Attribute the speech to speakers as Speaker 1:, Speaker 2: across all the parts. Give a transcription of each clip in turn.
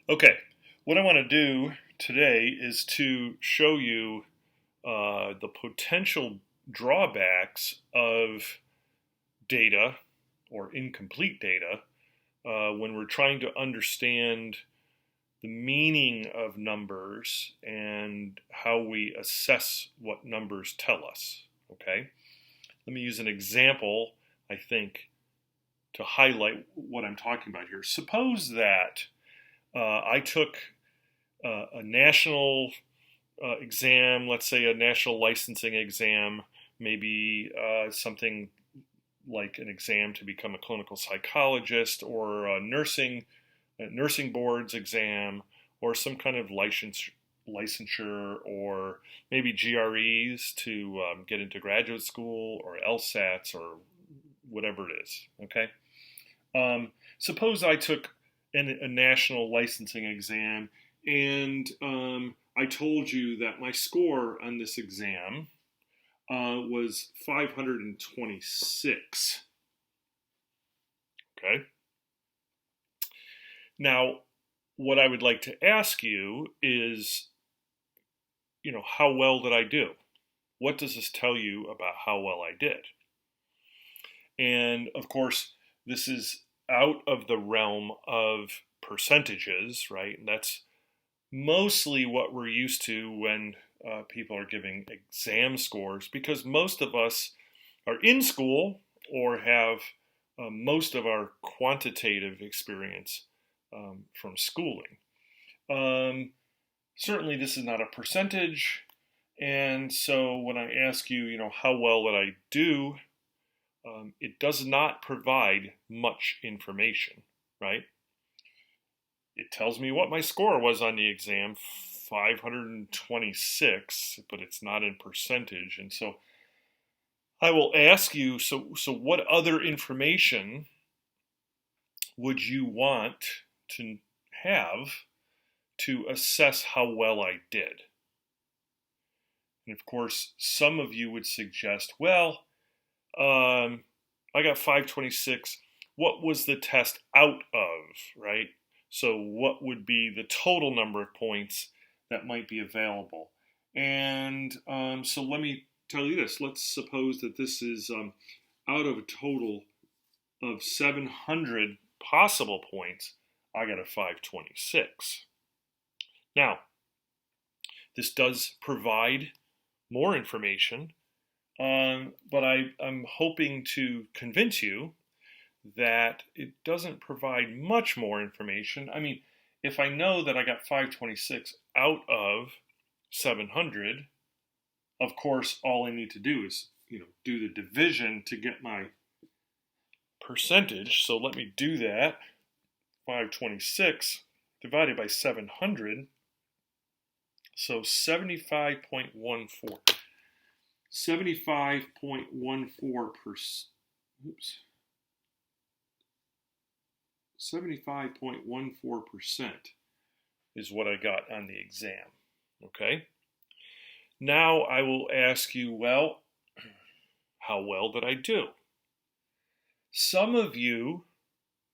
Speaker 1: Okay, what I want to do today is to show you the potential drawbacks of data or incomplete data when we're trying to understand the meaning of numbers and how we assess what numbers tell us. Okay, let me use an example, I think, to highlight what I'm talking about here. Suppose that I took a national exam, let's say a national licensing exam, maybe something like an exam to become a clinical psychologist, or a nursing board's exam, or some kind of licensure, or maybe GREs to get into graduate school, or LSATs, or whatever it is. Okay. Suppose I took a national licensing exam, and I told you that my score on this exam was 526. Okay. Now, what I would like to ask you is, how well did I do? What does this tell you about how well I did? And of course, this is out of the realm of percentages, right? And that's mostly what we're used to when people are giving exam scores, because most of us are in school or have most of our quantitative experience from schooling. Certainly, this is not a percentage, and so when I ask you, how well did I do, it does not provide much information, right? It tells me what my score was on the exam, 526, but it's not in percentage. And so I will ask you, so what other information would you want to have to assess how well I did? And of course, some of you would suggest, well, I got 526. What was the test out of, right? So what would be the total number of points that might be available? And so let me tell you this. Let's suppose that this is out of a total of 700 possible points, I got a 526. Now, this does provide more information, but I'm hoping to convince you that it doesn't provide much more information. I mean, if I know that I got 526 out of 700, of course, all I need to do is, do the division to get my percentage. So let me do that. 526 divided by 700. So 75.14. 75.14%. Oops. 75.14% is what I got on the exam. Okay. Now I will ask you, well, how well did I do? Some of you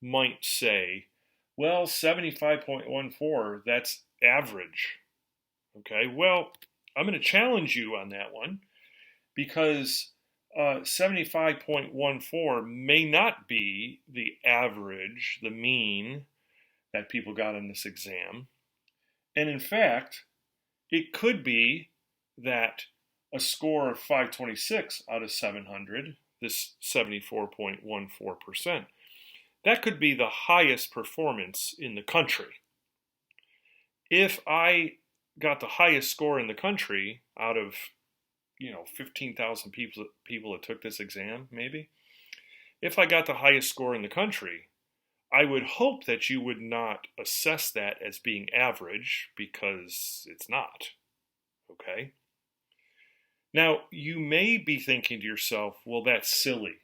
Speaker 1: might say, well, 75.14, that's average. Okay. Well, I'm going to challenge you on that one, because 75.14 may not be the average, the mean that people got in this exam. And in fact, it could be that a score of 526 out of 700, this 74.14%, that could be the highest performance in the country. If I got the highest score in the country out of 15,000 people that took this exam, maybe. If I got the highest score in the country, I would hope that you would not assess that as being average, because it's not. Okay? Now, you may be thinking to yourself, well, that's silly.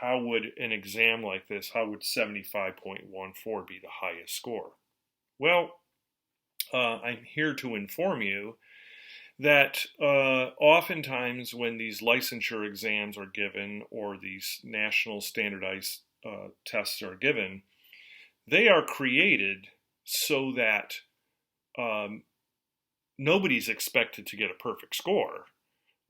Speaker 1: How would an exam like this, how would 75.14 be the highest score? Well, I'm here to inform you that oftentimes when these licensure exams are given, or these national standardized tests are given, they are created so that nobody's expected to get a perfect score.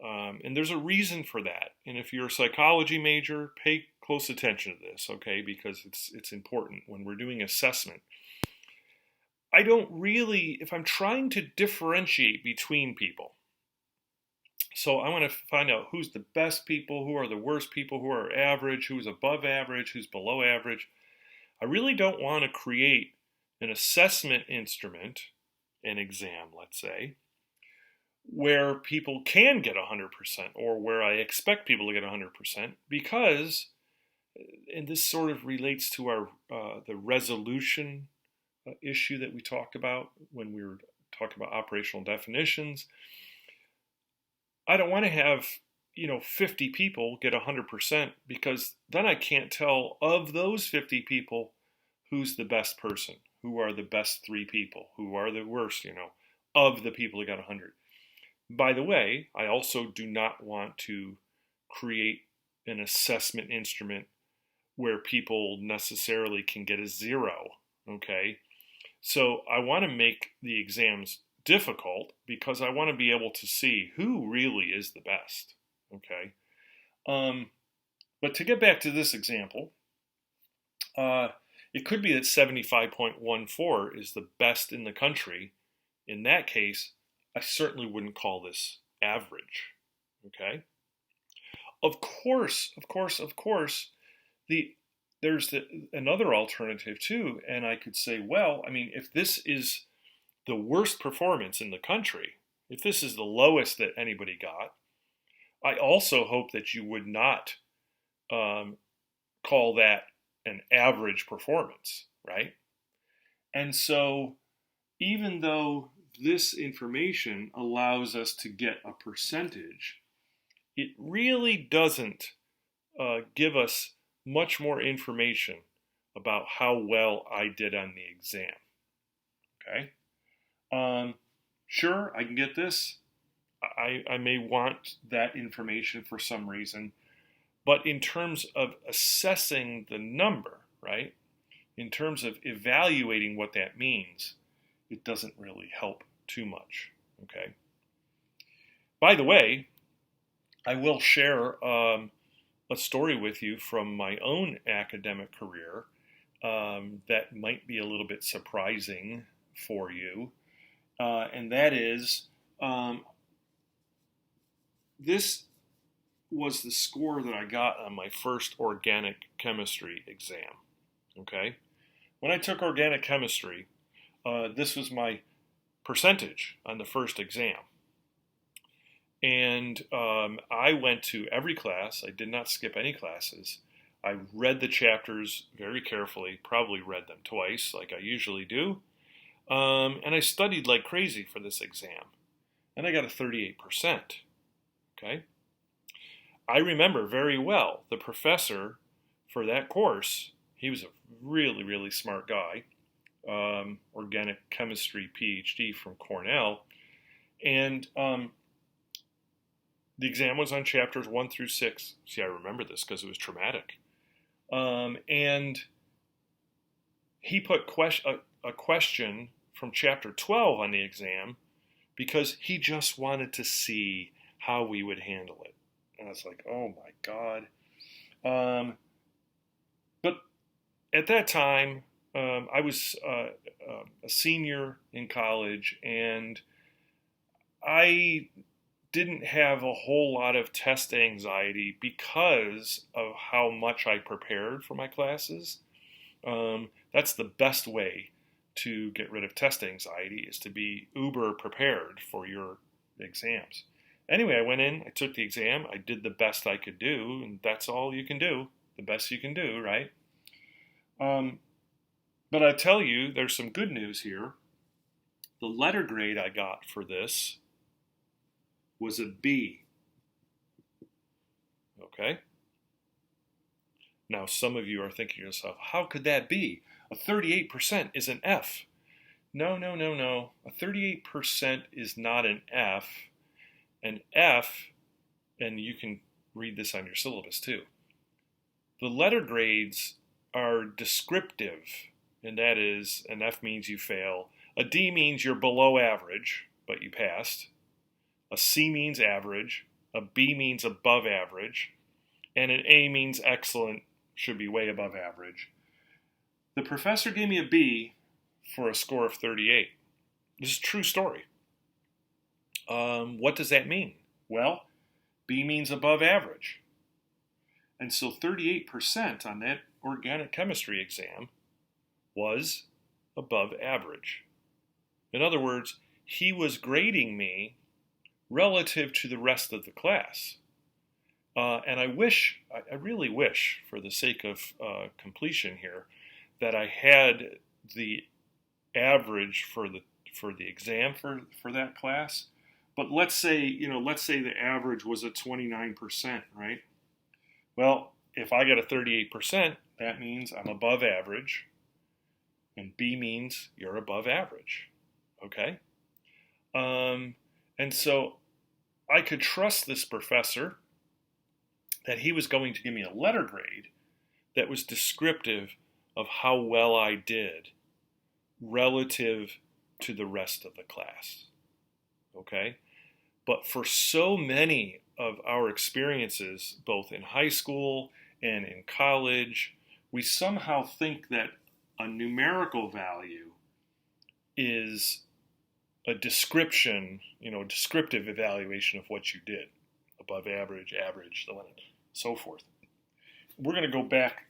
Speaker 1: And there's a reason for that. And if you're a psychology major, pay close attention to this, okay? Because it's important when we're doing assessment. I don't really, if I'm trying to differentiate between people, so I want to find out who's the best people, who are the worst people, who are average, who's above average, who's below average. I really don't want to create an assessment instrument, an exam, let's say, where people can get 100% or where I expect people to get 100% because, and this sort of relates to our the resolution issue that we talked about when we were talking about operational definitions. I don't want to have 50 people get 100% because then I can't tell of those 50 people who's the best person, who are the best 3 people, who are the worst, of the people who got 100. By the way, I also do not want to create an assessment instrument where people necessarily can get a 0, okay? So I want to make the exams difficult because I want to be able to see who really is the best, okay? But to get back to this example, it could be that 75.14 is the best in the country. In that case, I certainly wouldn't call this average, okay? Of course, there's another alternative too, and I could say, well, I mean, if this is the worst performance in the country, if this is the lowest that anybody got, I also hope that you would not call that an average performance, right? And so even though this information allows us to get a percentage, it really doesn't give us much more information about how well I did on the exam, okay? Sure, I can get this. I may want that information for some reason, but in terms of assessing the number, right? In terms of evaluating what that means, it doesn't really help too much, okay? By the way, I will share a story with you from my own academic career that might be a little bit surprising for you. And that is, this was the score that I got on my first organic chemistry exam, okay? When I took organic chemistry, this was my percentage on the first exam. And I went to every class. I did not skip any classes. I read the chapters very carefully, probably read them twice like I usually do. And I studied like crazy for this exam. And I got a 38%. Okay? I remember very well the professor for that course. He was a really, really smart guy. Organic chemistry PhD from Cornell. And the exam was on chapters 1 through 6. See, I remember this because it was traumatic. And he put a question from chapter 12 on the exam because he just wanted to see how we would handle it. And I was like, oh my God. But at that time, I was a senior in college, and I didn't have a whole lot of test anxiety because of how much I prepared for my classes. That's the best way to get rid of test anxiety, is to be uber prepared for your exams. Anyway, I went in, I took the exam, I did the best I could do, and that's all you can do, the best you can do, right? But I tell you, there's some good news here. The letter grade I got for this was a B. Okay? Now, some of you are thinking to yourself, how could that be? A 38% is an F. No. A 38% is not an F. An F, and you can read this on your syllabus too, the letter grades are descriptive. and that is an F means you fail. A D means you're below average, but you passed. A C means average. A B means above average. And an A means excellent, should be way above average. The professor gave me a B for a score of 38. This is a true story. What does that mean? Well, B means above average. And so 38% on that organic chemistry exam was above average. In other words, he was grading me relative to the rest of the class. And I really wish, for the sake of completion here, that I had the average for the exam for that class. But let's say the average was a 29%, right? Well, if I get a 38%, that means I'm above average, and B means you're above average, okay? And so I could trust this professor that he was going to give me a letter grade that was descriptive of how well I did relative to the rest of the class, okay? But for so many of our experiences, both in high school and in college, we somehow think that a numerical value is a description, descriptive evaluation of what you did, above average, average, so forth. We're going to go back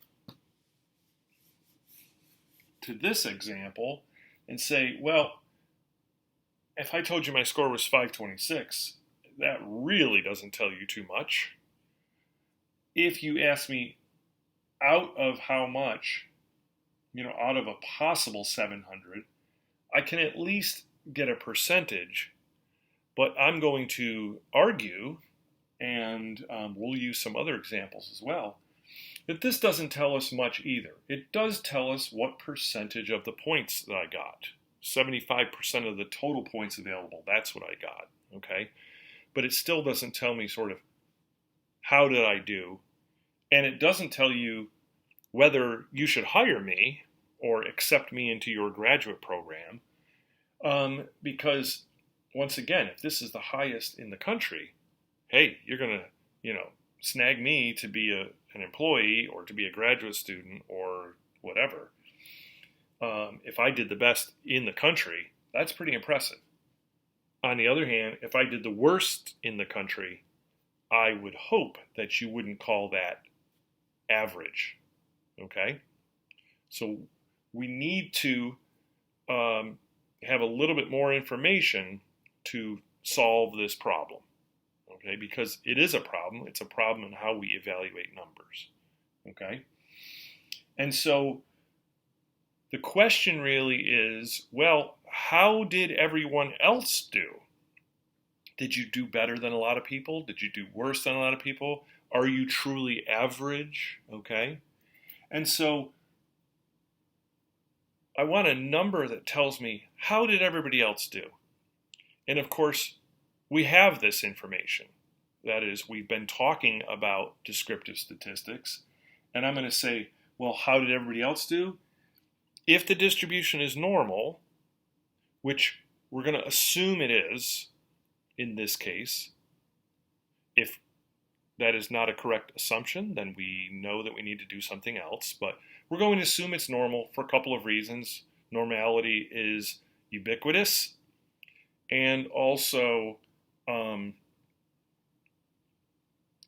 Speaker 1: to this example and say, well, if I told you my score was 526, that really doesn't tell you too much. If you ask me out of how much, out of a possible 700, I can at least get a percentage, but I'm going to argue, and we'll use some other examples as well, that this doesn't tell us much either. It does tell us what percentage of the points that I got. 75% of the total points available, that's what I got, okay? But it still doesn't tell me sort of how did I do, and it doesn't tell you whether you should hire me or accept me into your graduate program, because once again, if this is the highest in the country, hey, you're going to, snag me to be an employee or to be a graduate student or whatever. If I did the best in the country, that's pretty impressive. On the other hand, if I did the worst in the country, I would hope that you wouldn't call that average, okay? So we need to have a little bit more information to solve this problem, okay? Because it is a problem. It's a problem in how we evaluate numbers, okay? And so the question really is, well, how did everyone else do? Did you do better than a lot of people? Did you do worse than a lot of people? Are you truly average? Okay. And so I want a number that tells me, how did everybody else do? And of course, we have this information. That is, we've been talking about descriptive statistics. And I'm going to say, well, how did everybody else do? If the distribution is normal, which we're going to assume it is in this case, if that is not a correct assumption, then we know that we need to do something else. But we're going to assume it's normal for a couple of reasons. Normality is ubiquitous, and also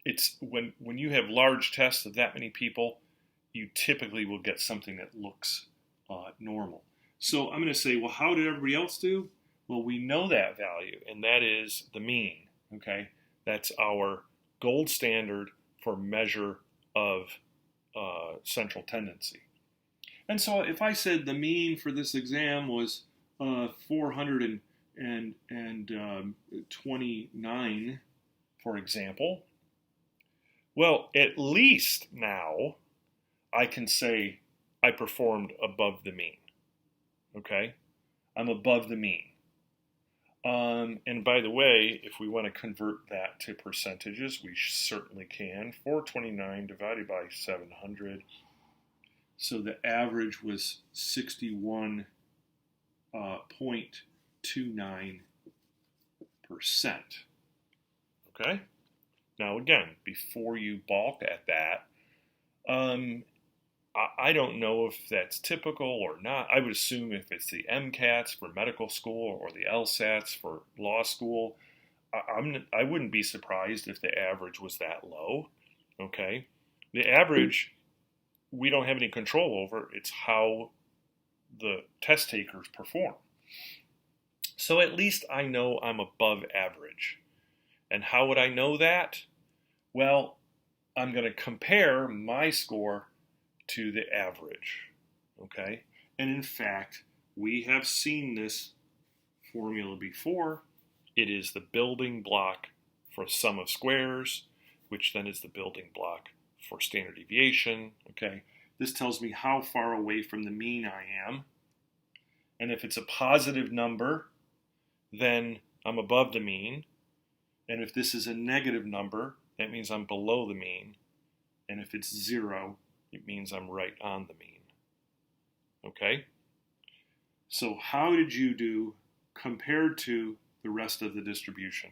Speaker 1: it's when you have large tests of that many people, you typically will get something that looks normal. So I'm going to say, well, how did everybody else do? Well, we know that value, and that is the mean, okay? That's our gold standard for measure of central tendency. And so if I said the mean for this exam was 429, for example, well, at least now I can say I performed above the mean, okay? I'm above the mean. And by the way, if we want to convert that to percentages, we certainly can. 429 divided by 700, So the average was 61.29%. Okay? Now again, before you balk at that, I don't know if that's typical or not. I would assume if it's the MCATs for medical school or the LSATs for law school, I wouldn't be surprised if the average was that low. Okay? The average, we don't have any control over. It's how the test takers perform. So at least I know I'm above average. And how would I know that? Well, I'm going to compare my score to the average, okay? And in fact, we have seen this formula before. It is the building block for sum of squares, which then is the building block for standard deviation, okay? This tells me how far away from the mean I am. And if it's a positive number, then I'm above the mean. And if this is a negative number, that means I'm below the mean. And if it's 0, it means I'm right on the mean. Okay? So how did you do compared to the rest of the distribution?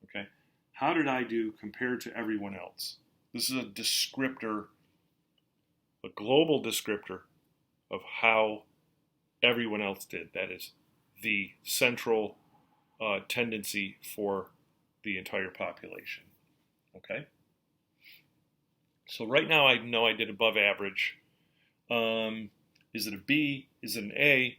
Speaker 1: Okay? How did I do compared to everyone else? This is a descriptor, a global descriptor of how everyone else did. That is the central tendency for the entire population. Okay? So right now I know I did above average. Is it a B? Is it an A?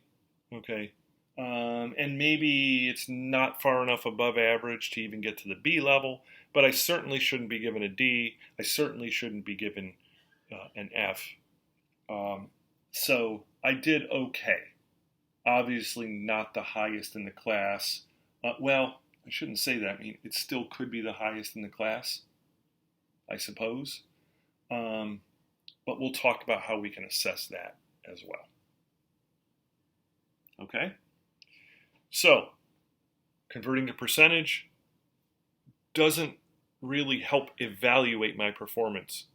Speaker 1: Okay. And maybe it's not far enough above average to even get to the B level, but I certainly shouldn't be given a D. I certainly shouldn't be given an F. So I did okay. Obviously not the highest in the class. Well, I shouldn't say that. I mean, it still could be the highest in the class, I suppose. But we'll talk about how we can assess that as well. Okay? So, converting to percentage doesn't really help evaluate my performance.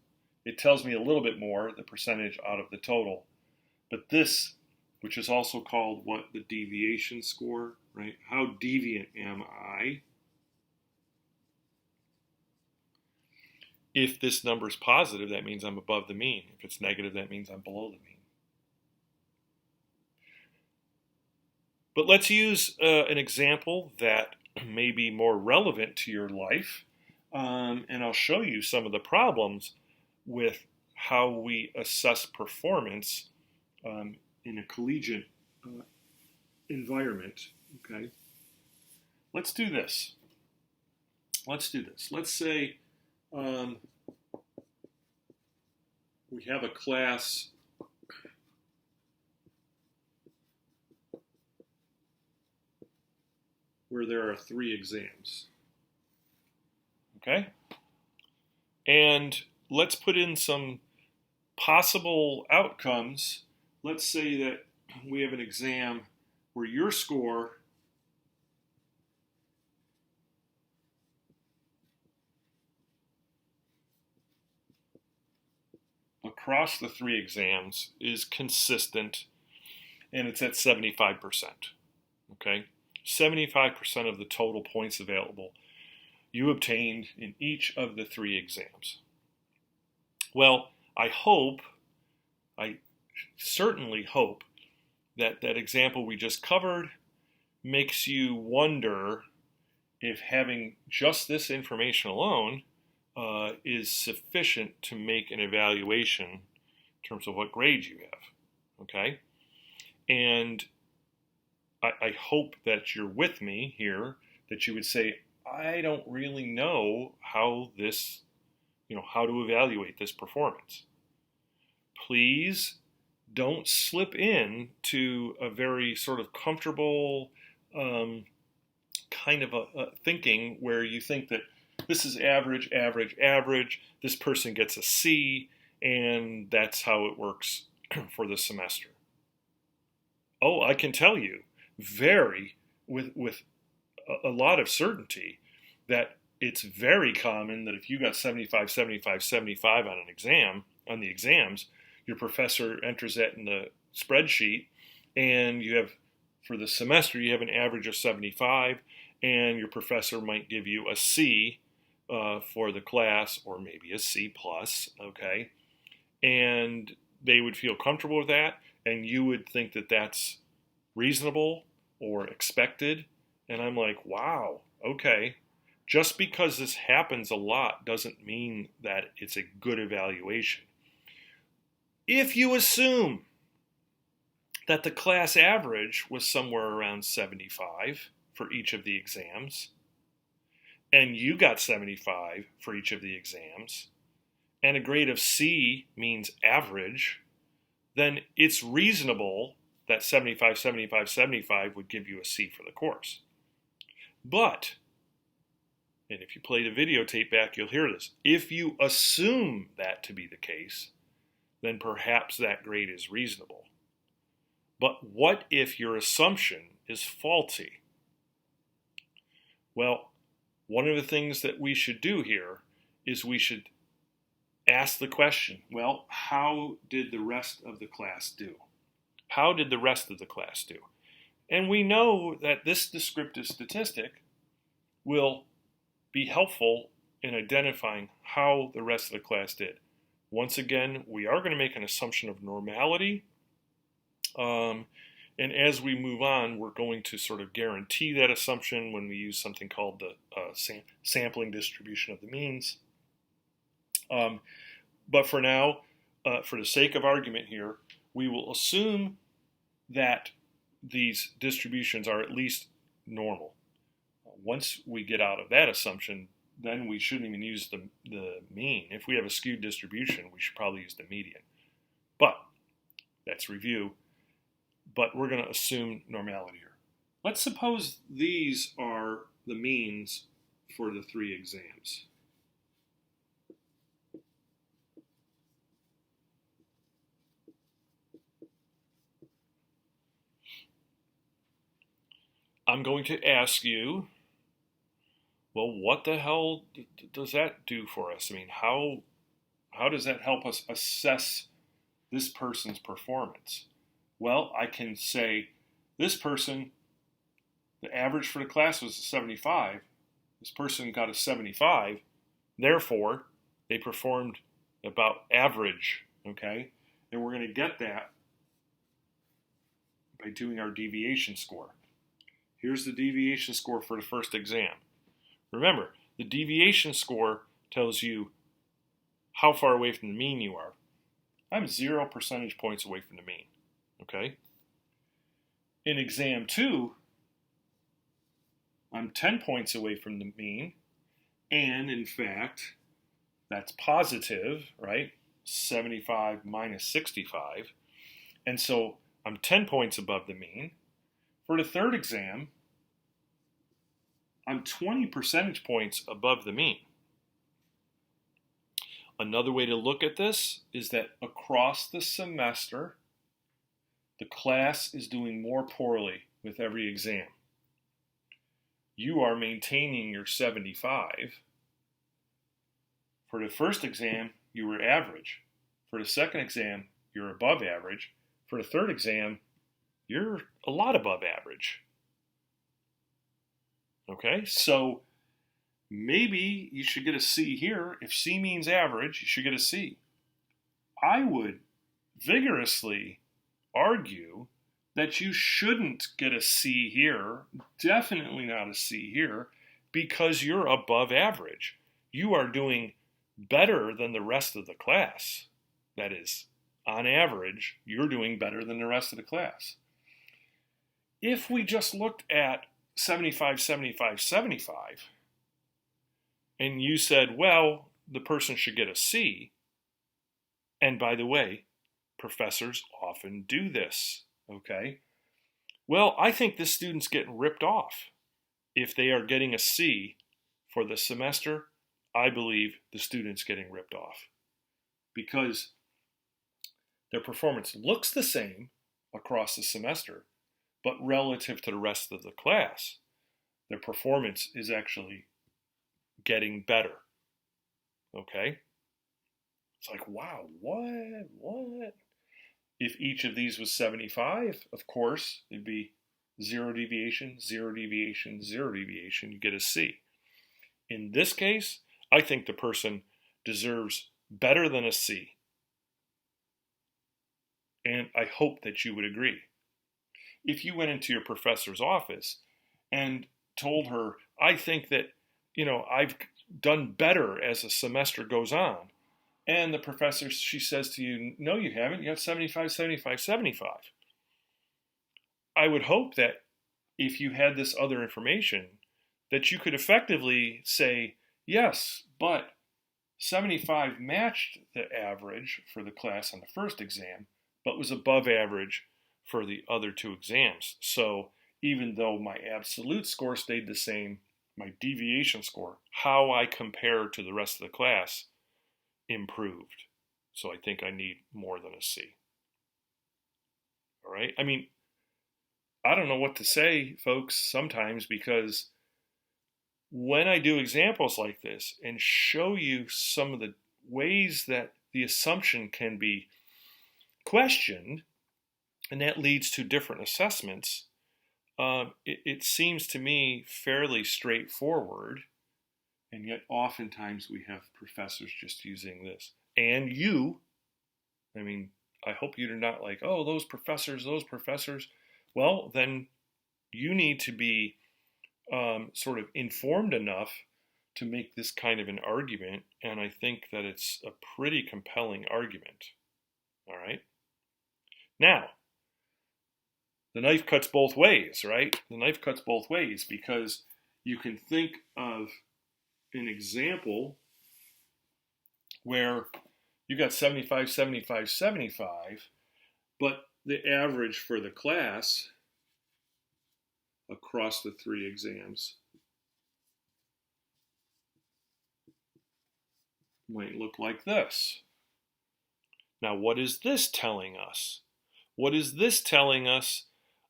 Speaker 1: It tells me a little bit more, the percentage out of the total. But this, which is also called what? The deviation score, right? How deviant am I? If this number is positive, that means I'm above the mean. If it's negative, that means I'm below the mean. But let's use an example that may be more relevant to your life, and I'll show you some of the problems with how we assess performance in a collegiate environment. Okay, let's do this. Let's say we have a class where there are 3 exams. Okay? And let's put in some possible outcomes. Let's say that we have an exam where your score across the 3 exams is consistent, and it's at 75%. Okay? 75% of the total points available you obtained in each of the 3 exams. Well, I certainly hope that that example we just covered makes you wonder if having just this information alone is sufficient to make an evaluation in terms of what grade you have. Okay? And I hope that you're with me here, that you would say, I don't really know how this, how to evaluate this performance. Please don't slip in to a very sort of comfortable kind of a thinking where you think that this is average, this person gets a C, and that's how it works for the semester. Oh, I can tell you, with a lot of certainty, that it's very common that if you got 75, 75, 75 on the exams, your professor enters that in the spreadsheet, and you have, for the semester, you have an average of 75, and your professor might give you a C for the class, or maybe a C plus, okay? And they would feel comfortable with that, and you would think that that's reasonable or expected. And I'm like, wow, okay. Just because this happens a lot doesn't mean that it's a good evaluation. If you assume that the class average was somewhere around 75 for each of the exams, and you got 75 for each of the exams, and a grade of C means average, then it's reasonable that 75, 75, 75 would give you a C for the course. But, and if you play the videotape back, you'll hear this. If you assume that to be the case, then perhaps that grade is reasonable. But what if your assumption is faulty? Well, one of the things that we should do here is we should ask the question, well, how did the rest of the class do? How did the rest of the class do? And we know that this descriptive statistic will be helpful in identifying how the rest of the class did. Once again, we are going to make an assumption of normality. And as we move on, we're going to sort of guarantee that assumption when we use something called the sampling distribution of the means. But for now, for the sake of argument here, we will assume that these distributions are at least normal. Once we get out of that assumption, then we shouldn't even use the mean. If we have a skewed distribution, we should probably use the median. But that's review. But we're going to assume normality here. Let's suppose these are the means for the 3 exams. I'm going to ask you, well, what the hell does that do for us? I mean, how does that help us assess this person's performance? Well, I can say this person, the average for the class was a 75. This person got a 75. Therefore, they performed about average, okay? And we're going to get that by doing our deviation score. Here's the deviation score for the first exam. Remember, the deviation score tells you how far away from the mean you are. I'm 0 percentage points away from the mean. Okay? In exam 2, I'm 10 points away from the mean, and in fact, that's positive, right? 75 minus 65, and so I'm 10 points above the mean. For the third exam, I'm 20 percentage points above the mean. Another way to look at this is that across the semester, the class is doing more poorly with every exam. You are maintaining your 75. For the first exam, you were average. For the second exam, you're above average. For the third exam, you're a lot above average. Okay, so maybe you should get a C here. If C means average, you should get a C. I would vigorously argue that you shouldn't get a C here, definitely not a C here, because you're above average. You are doing better than the rest of the class. That is, on average, you're doing better than the rest of the class. If we just looked at 75, 75, 75, and you said, well, the person should get a C, and by the way, professors often do this, okay? Well, I think this student's getting ripped off. If they are getting a C for the semester, I believe the student's getting ripped off because their performance looks the same across the semester, but relative to the rest of the class, their performance is actually getting better, okay? It's like, wow, what? If each of these was 75, of course, it'd be 0 deviation, 0 deviation, 0 deviation. You get a C. In this case, I think the person deserves better than a C. And I hope that you would agree. If you went into your professor's office and told her, I think that, I've done better as the semester goes on, and the professor, she says to you, no, you haven't. You have 75, 75, 75. I would hope that if you had this other information, that you could effectively say, yes, but 75 matched the average for the class on the first exam, but was above average for the other two exams. So even though my absolute score stayed the same, my deviation score, how I compare to the rest of the class, improved. So I think I need more than a C. All right? I mean, I don't know what to say, folks, sometimes, because when I do examples like this and show you some of the ways that the assumption can be questioned, and that leads to different assessments, it seems to me fairly straightforward. And yet oftentimes we have professors just using this. And you, I hope you're not like, oh, those professors. Well, then you need to be sort of informed enough to make this kind of an argument. And I think that it's a pretty compelling argument. All right. Now, the knife cuts both ways, right? The knife cuts both ways, because you can think of an example where you got 75, 75, 75, but the average for the class across the three exams might look like this. Now, what is this telling us? What is this telling us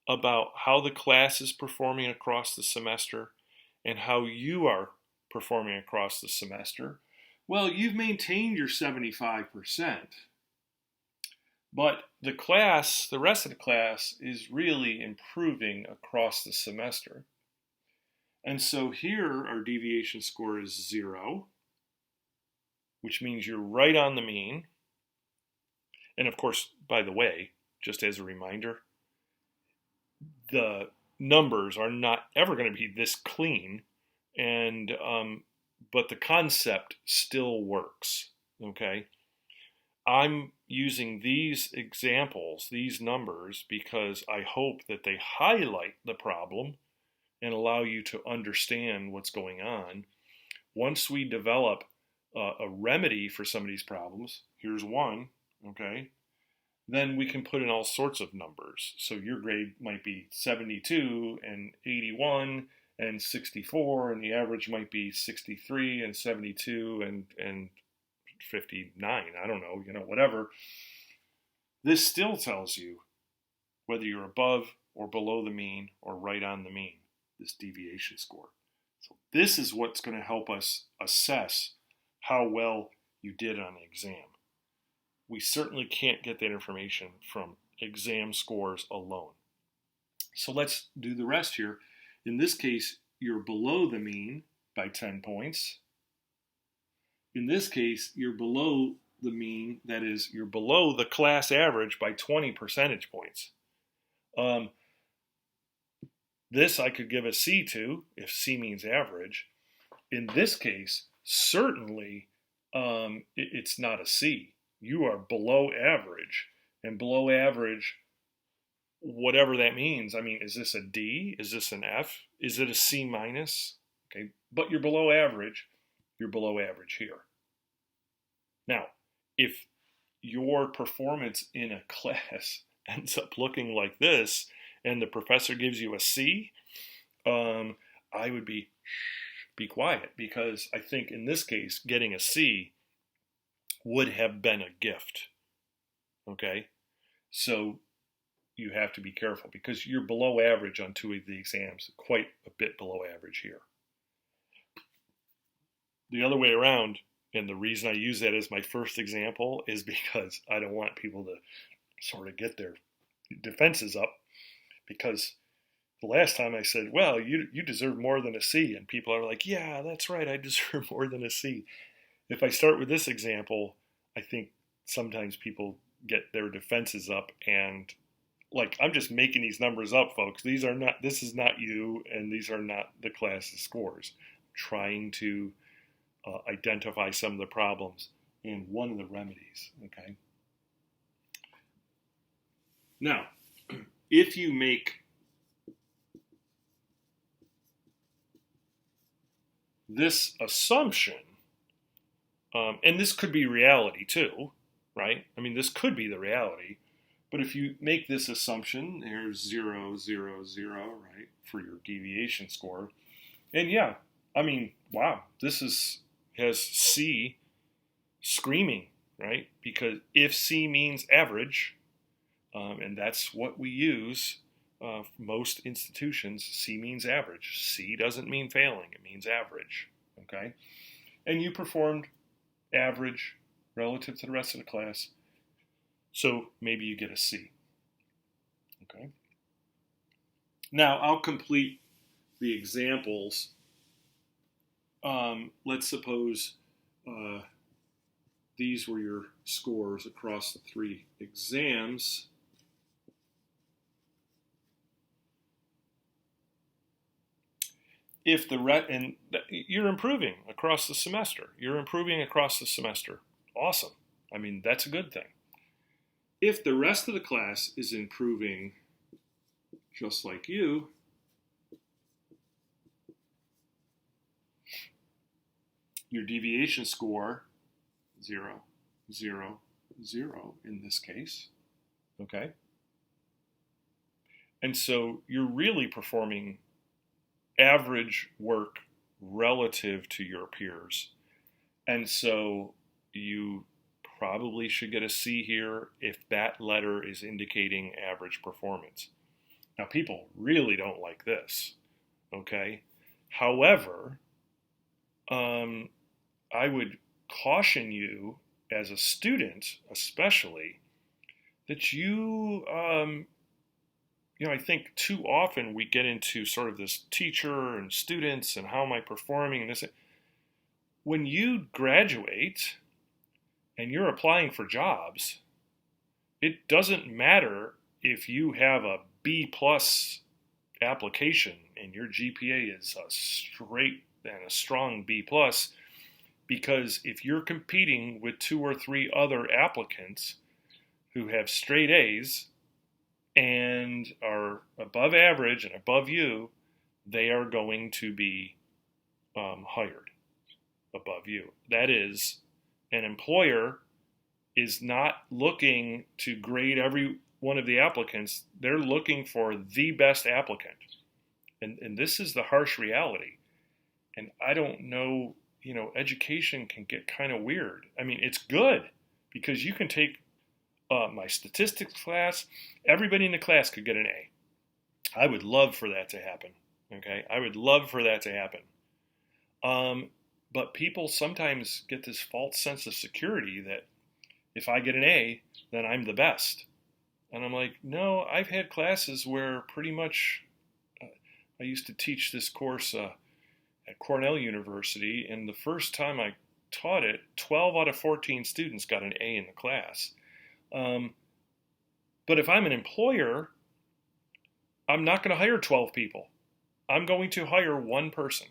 Speaker 1: about how the class is performing across the semester and how you are performing across the semester? Well, you've maintained your 75%, but the rest of the class is really improving across the semester. And so here our deviation score is 0, which means you're right on the mean. And of course, by the way, just as a reminder, the numbers are not ever going to be this clean, and but the concept still works, okay? I'm using these examples, these numbers, because I hope that they highlight the problem and allow you to understand what's going on. Once we develop a remedy for some of these problems, here's one, okay? Then we can put in all sorts of numbers. So your grade might be 72 and 81 and 64, and the average might be 63 and 72 and 59. I don't know, whatever. This still tells you whether you're above or below the mean or right on the mean, this deviation score. So this is what's going to help us assess how well you did on the exam. We certainly can't get that information from exam scores alone. So let's do the rest here. In this case, you're below the mean by 10 points. In this case, you're below the mean, that is, you're below the class average by 20 percentage points. This I could give a C to, if C means average. In this case, certainly it's not a C. You are below average, and below average, whatever that means. Is this a D? Is this an F? Is it a C minus? Okay, but you're below average. You're below average here. Now, if your performance in a class ends up looking like this, and the professor gives you a C, I would be quiet, because I think in this case, getting a C would have been a gift. Okay, so you have to be careful, because you're below average on two of the exams, quite a bit below average here. The other way around, And the reason I use that as my first example is because I don't want people to sort of get their defenses up, because the last time I said, well, you deserve more than a C, and people are like, yeah, that's right, I deserve more than a C. If I start with this example, I think sometimes people get their defenses up, and like, I'm just making these numbers up, folks. This is not you, and these are not the class's scores. I'm trying to identify some of the problems and one of the remedies, okay? Now, if you make this assumption, and this could be reality too, right? I mean, this could be the reality, but if you make this assumption, there's 0, 0, 0, right, for your deviation score, and yeah, I mean, wow, this has C screaming, right? Because if C means average, and that's what we use, most institutions, C means average. C doesn't mean failing, it means average, okay? And you performed average relative to the rest of the class, so maybe you get a C, okay? Now, I'll complete the examples. Let's suppose these were your scores across the 3 exams. If and you're improving across the semester. You're improving across the semester. Awesome. I mean, that's a good thing. If the rest of the class is improving just like you, your deviation score, 0, 0, 0 in this case, okay? And so you're really performing average work relative to your peers. And so you probably should get a C here if that letter is indicating average performance. Now, people really don't like this, okay? However, I would caution you as a student, especially, that I think too often we get into sort of this teacher and students and how am I performing and this. When you graduate and you're applying for jobs, it doesn't matter if you have a B plus application and your GPA is a straight and a strong B plus, because if you're competing with 2 or 3 other applicants who have straight A's and are above average and above you, they are going to be hired above you. That is, an employer is not looking to grade every one of the applicants. They're looking for the best applicant. And this is the harsh reality. And I don't know, education can get kind of weird. I mean, it's good because you can take my statistics class, everybody in the class could get an A. I would love for that to happen, okay? I would love for that to happen. But people sometimes get this false sense of security that if I get an A, then I'm the best. And I'm like, no, I've had classes where pretty much, I used to teach this course at Cornell University, and the first time I taught it, 12 out of 14 students got an A in the class. But if I'm an employer, I'm not going to hire 12 people. I'm going to hire one person,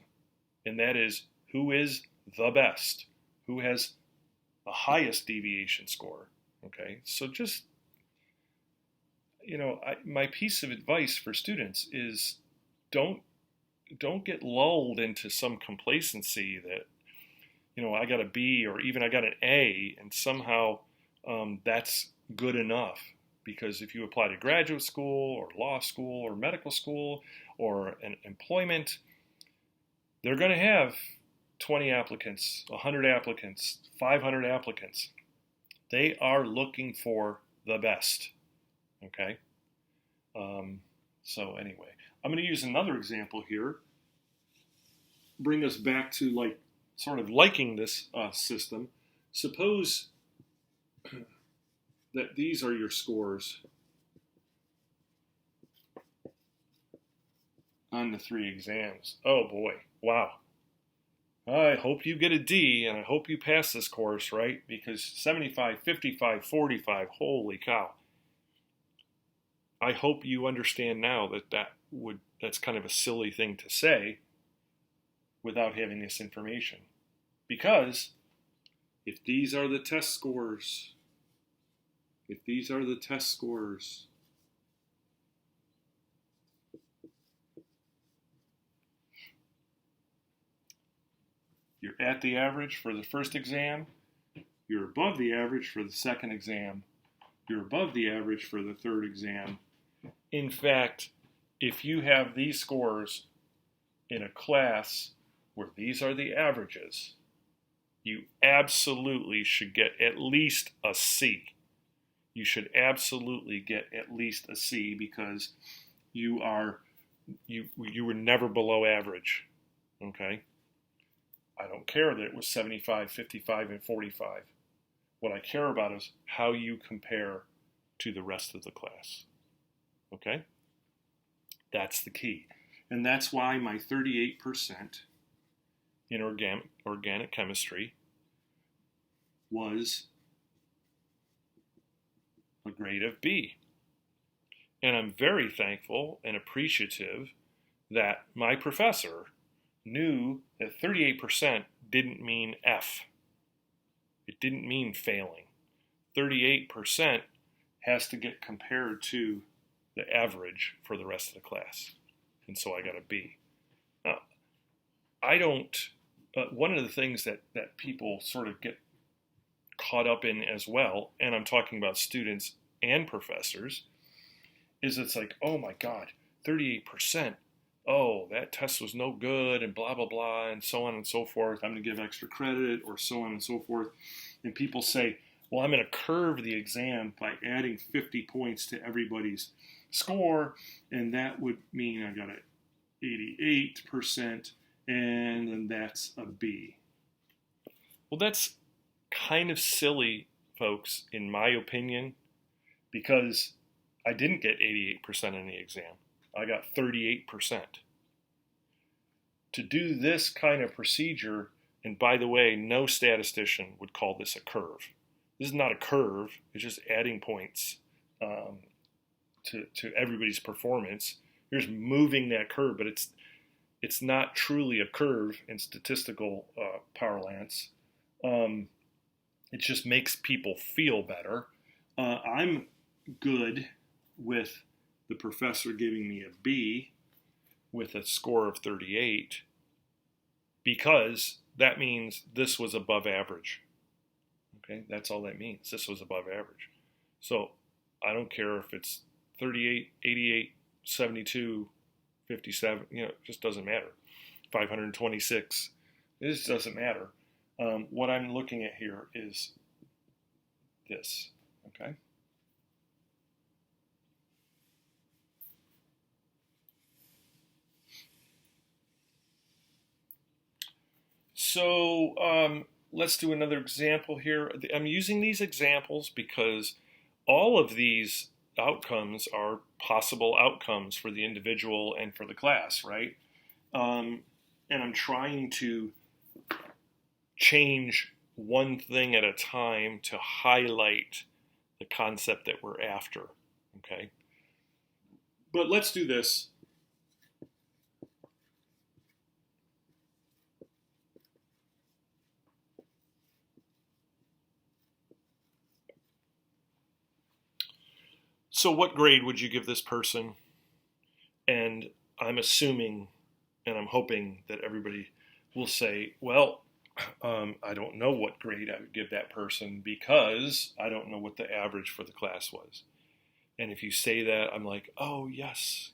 Speaker 1: and that is who is the best, who has the highest deviation score. Okay, so just, my piece of advice for students is don't get lulled into some complacency that, I got a B or even I got an A and somehow that's good enough. Because if you apply to graduate school or law school or medical school or an employment, they're going to have 20 applicants, 100 applicants, 500 applicants. They are looking for the best, okay? So anyway, I'm going to use another example here. Bring us back to like sort of liking this system, suppose that these are your scores on the 3 exams. Oh boy, wow. I hope you get a D, and I hope you pass this course, right? Because 75, 55, 45, holy cow. I hope you understand now that that's kind of a silly thing to say without having this information. Because if these are the test scores, you're at the average for the first exam, you're above the average for the second exam, you're above the average for the third exam. In fact, if you have these scores in a class where these are the averages, you absolutely should get at least a C. You should absolutely get at least a C because you were never below average. Okay? I don't care that it was 75, 55, and 45. What I care about is how you compare to the rest of the class. Okay? That's the key. And that's why my 38% in organic chemistry was a grade of B. And I'm very thankful and appreciative that my professor knew that 38% didn't mean F. It didn't mean failing. 38% has to get compared to the average for the rest of the class. And so I got a B. Now, one of the things that people sort of get caught up in as well, and I'm talking about students and professors, is it's like, oh my God, 38%. Oh, that test was no good, and blah, blah, blah, and so on and so forth. I'm going to give extra credit, or so on and so forth. And people say, well, I'm going to curve the exam by adding 50 points to everybody's score, and that would mean I got an 88%, and then that's a B. Well, that's kind of silly, folks, in my opinion, because I didn't get 88% in the exam. I got 38%. To do this kind of procedure, and by the way, no statistician would call this a curve. This is not a curve. It's just adding points to everybody's performance. You're just moving that curve, but it's not truly a curve in statistical parlance. It just makes people feel better. I'm good with the professor giving me a B with a score of 38 because that means this was above average. Okay, that's all that means. This was above average. So I don't care if it's 38, 88, 72, 57, it just doesn't matter. 526, it just doesn't matter. What I'm looking at here is this, okay? So let's do another example here. I'm using these examples because all of these outcomes are possible outcomes for the individual and for the class, right? And I'm trying to change one thing at a time to highlight the concept that we're after, okay? But let's do this. So what grade would you give this person? And I'm assuming and I'm hoping that everybody will say, well, I don't know what grade I would give that person because I don't know what the average for the class was. And if you say that, I'm like, oh, yes,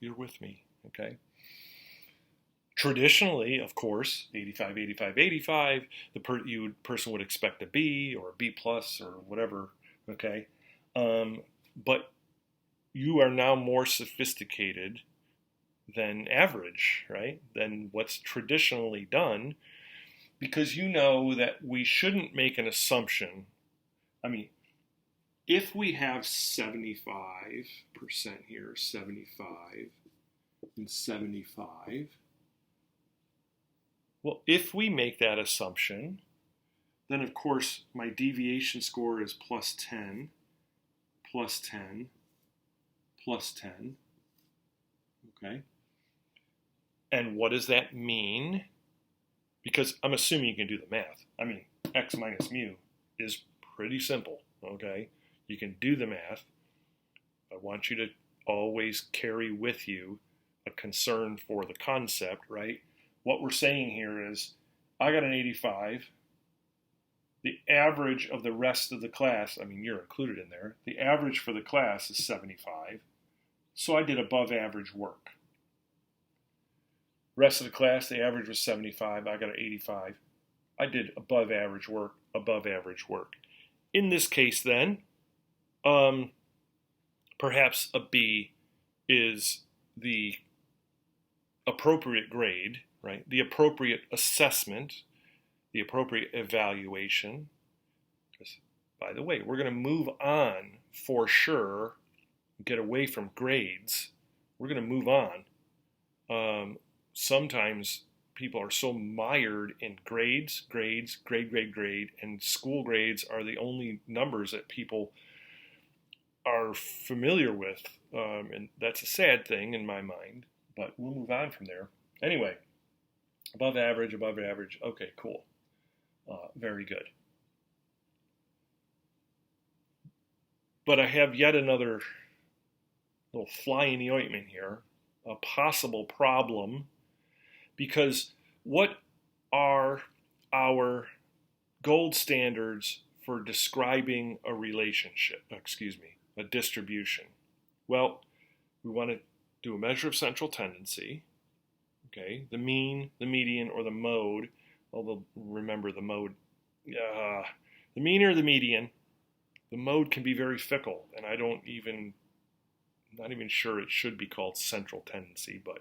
Speaker 1: you're with me, okay? Traditionally, of course, 85, 85, 85, the person would expect a B or a B plus or whatever, okay? But you are now more sophisticated than average, right? Than what's traditionally done. because you know that we shouldn't make an assumption. I mean, if we have 75% here, 75 and 75, well, if we make that assumption, then of course my deviation score is plus 10, plus 10, plus 10, okay? And what does that mean? Because I'm assuming you can do the math. I mean, x minus mu is pretty simple, okay? You can do the math. I want you to always carry with you a concern for the concept, right? What we're saying here is, I got an 85. The average of the rest of the class, I mean, you're included in there, the average for the class is 75. So I did above average work. Rest of the class, the average was 75. I got an 85. I did above average work, above average work. In this case, then, perhaps a B is the appropriate grade, right? The appropriate assessment, the appropriate evaluation. Because, by the way, we're going to move on for sure, get away from grades. We're going to move on. Sometimes people are so mired in grades, grade, and school grades are the only numbers that people are familiar with, and that's a sad thing in my mind, but we'll move on from there. Anyway, above average, okay, cool. Very good. But I have yet another little fly in the ointment here, a possible problem, because what are our gold standards for describing a relationship, a distribution? Well, we want to do a measure of central tendency, okay, the mean, the median, or the mode, although remember the mode, the mean or the median. The mode can be very fickle, and I'm not even sure it should be called central tendency, but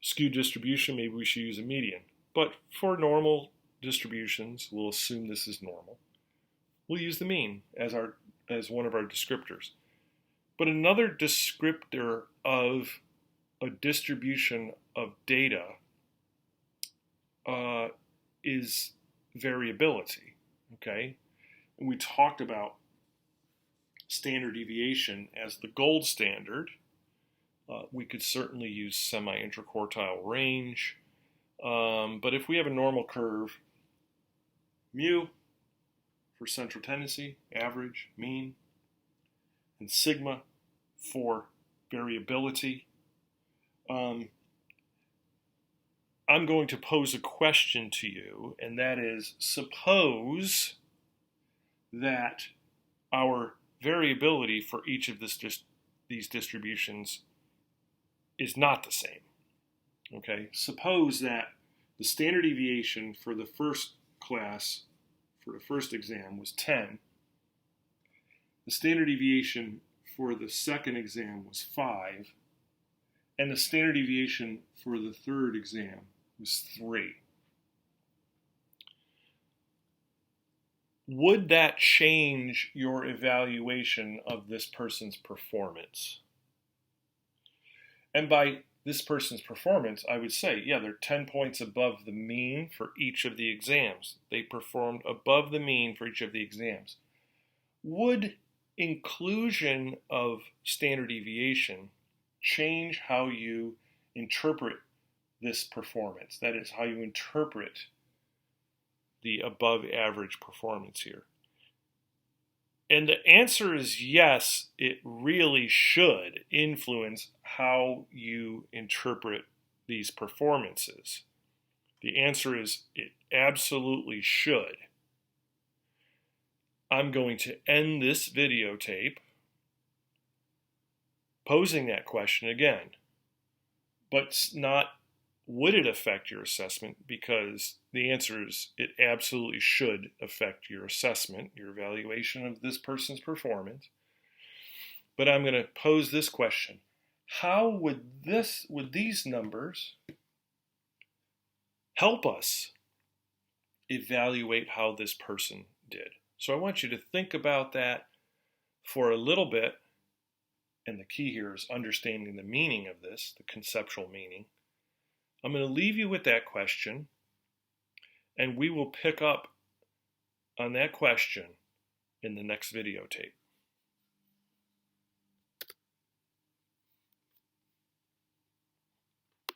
Speaker 1: skewed distribution, maybe we should use a median. But for normal distributions, we'll assume this is normal. We'll use the mean as one of our descriptors. But another descriptor of a distribution of data is variability, okay? And we talked about standard deviation as the gold standard. We could certainly use semi-interquartile range. But if we have a normal curve, mu for central tendency, average, mean, and sigma for variability, I'm going to pose a question to you, and that is, suppose that our variability for each of these distributions is not the same. Okay, suppose that the standard deviation for the first class, for the first exam, was 10. The standard deviation for the second exam was 5. And the standard deviation for the third exam was 3. Would that change your evaluation of this person's performance? And by this person's performance, I would say, yeah, they're 10 points above the mean for each of the exams. They performed above the mean for each of the exams. Would inclusion of standard deviation change how you interpret this performance? That is, how you interpret the above average performance here. And the answer is yes, it really should influence how you interpret these performances. The answer is it absolutely should. I'm going to end this videotape posing that question again, but not would it affect your assessment, because the answer is it absolutely should affect your assessment, your evaluation of this person's performance. But I'm going to pose this question. How would these numbers help us evaluate how this person did. So I want you to think about that for a little bit. And the key here is understanding the meaning of this, the conceptual meaning. I'm going to leave you with that question, and we will pick up on that question in the next videotape.